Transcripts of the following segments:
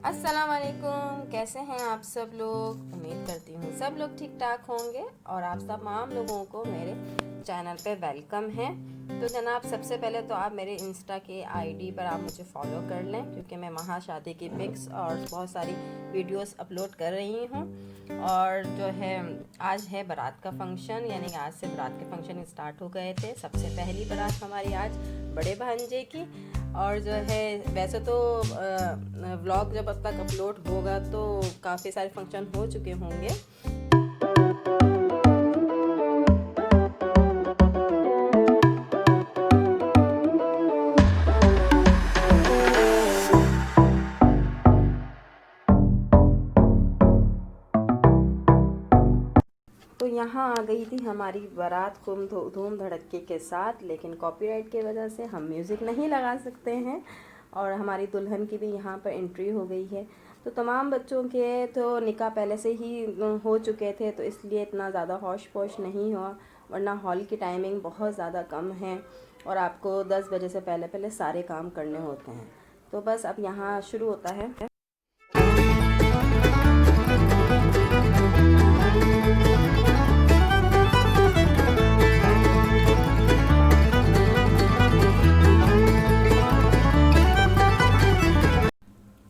अस्सलाम वालेकुम, कैसे हैं आप सब लोग। उम्मीद करती हूँ सब लोग ठीक ठाक होंगे और आप तमाम लोगों को मेरे चैनल पे वेलकम है। तो जनाब, सबसे पहले तो आप मेरे इंस्टा के आईडी पर आप मुझे फॉलो कर लें, क्योंकि मैं वहाँ शादी की पिक्स और बहुत सारी वीडियोस अपलोड कर रही हूँ। और जो है आज है बारात का फंक्शन, यानी आज से बारात के फंक्शन स्टार्ट हो गए थे। सबसे पहली बारात हमारी आज बड़े भांजे की। और जो है वैसे तो व्लॉग जब अब तक अपलोड होगा तो काफ़ी सारे फंक्शन हो चुके होंगे। तो यहाँ आ गई थी हमारी बारात खूब धूम धड़के के साथ, लेकिन कॉपीराइट की वजह से हम म्यूज़िक नहीं लगा सकते हैं। और हमारी दुल्हन की भी यहाँ पर एंट्री हो गई है। तो तमाम बच्चों के तो निकाह पहले से ही हो चुके थे, तो इसलिए इतना ज़्यादा होश पोश नहीं हुआ, वरना हॉल की टाइमिंग बहुत ज़्यादा कम है और आपको 10 बजे से पहले पहले सारे काम करने होते हैं। तो बस अब यहाँ शुरू होता है।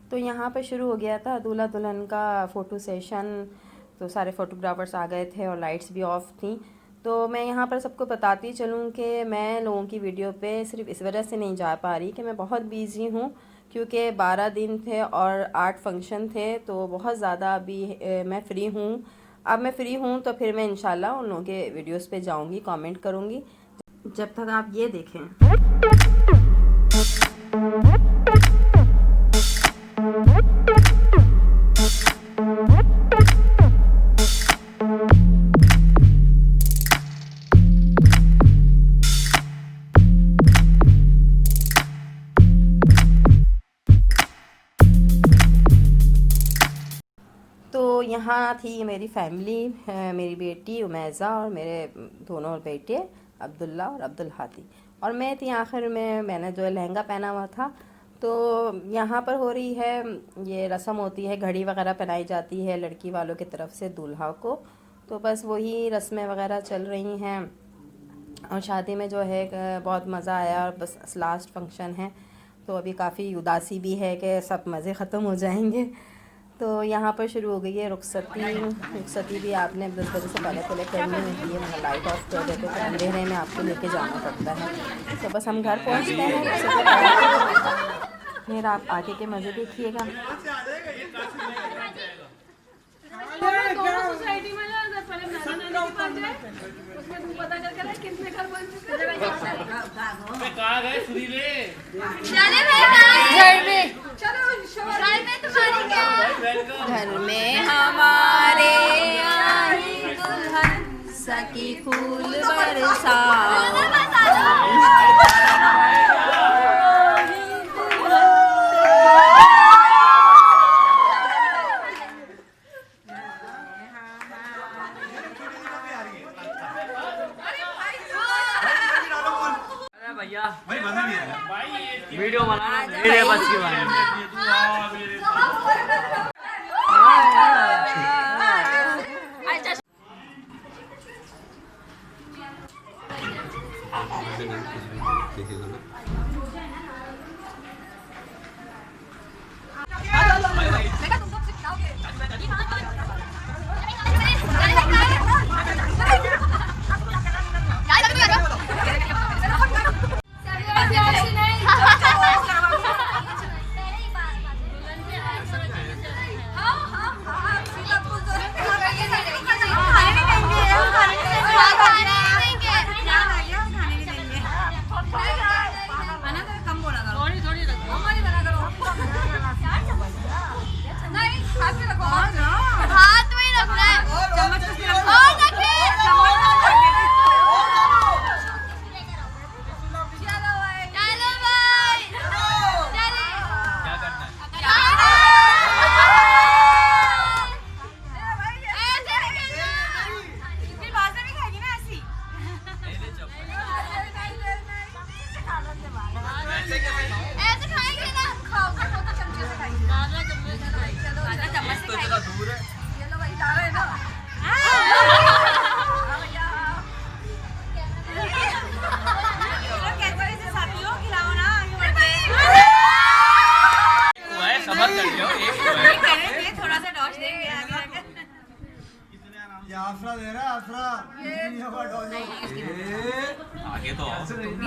तो यहाँ पर शुरू हो गया था दूल्हा दुल्हन का फ़ोटो सेशन। तो सारे फ़ोटोग्राफ़र्स आ गए थे और लाइट्स भी ऑफ थी। तो मैं यहाँ पर सबको बताती चलूँ कि मैं लोगों की वीडियो पे सिर्फ इस वजह से नहीं जा पा रही कि मैं बहुत बिज़ी हूँ, क्योंकि 12 दिन थे और 8 फंक्शन थे, तो बहुत ज़्यादा अभी मैं फ़्री हूँ। अब मैं फ़्री हूँ तो फिर मैं इंशाल्लाह उन लोगों के वीडियोज़ पे जाऊँगी, कमेंट करूँगी। जब तक आप ये देखें। तो यहाँ थी मेरी फैमिली, मेरी बेटी उमैज़ा और मेरे दोनों बेटे अब्दुल्ला और अब्दुल हादी, और मैं थी आखिर में। मैंने जो लहंगा पहना हुआ था। तो यहाँ पर हो रही है ये रस्म होती है, घड़ी वगैरह पहनाई जाती है लड़की वालों की तरफ से दूल्हा को। तो बस वही रस्में वगैरह चल रही हैं और शादी में जो है बहुत मज़ा आया। और बस लास्ट फंक्शन है, तो अभी काफ़ी उदासी भी है कि सब मज़े ख़त्म हो जाएंगे। तो यहाँ पर शुरू हो गई है रुखसती भी आपने 10 बजे से पहले करनी होती है, वहाँ लाइट ऑफ कर देते तो अंधेरे में आपको लेके जाना पड़ता है। तो बस हम घर पहुँचते हैं, फिर आप आगे के मज़े देखिएगा। घर में हमारे आई दुल्हन सकी फूल बरसा। भैया भाई बना नहीं है वीडियो बनाना मेरे बस की बात है।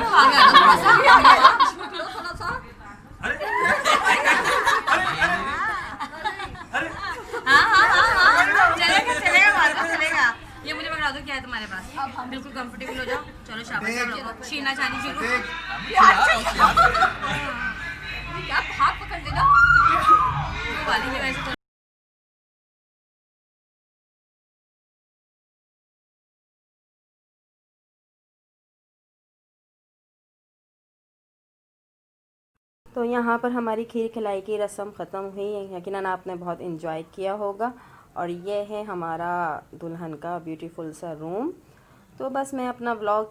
तो आगे आ जाओ थोड़ा सा। हाँ चलेगा मार्को चलेगा। ये मुझे पकड़ा दो क्या है तुम्हारे पास, बिल्कुल कंफर्टेबल हो जाओ। चलो शाबाश आप लोगों को छीना छानी शुरू। क्या हाथ पकड़ लेना वाली है वैसे। तो यहाँ पर हमारी खीर खिलाई की रस्म ख़त्म हुई। यकीनन आपने बहुत इन्जॉय किया होगा। और ये है हमारा दुल्हन का ब्यूटीफुल सा रूम। तो बस मैं अपना व्लॉग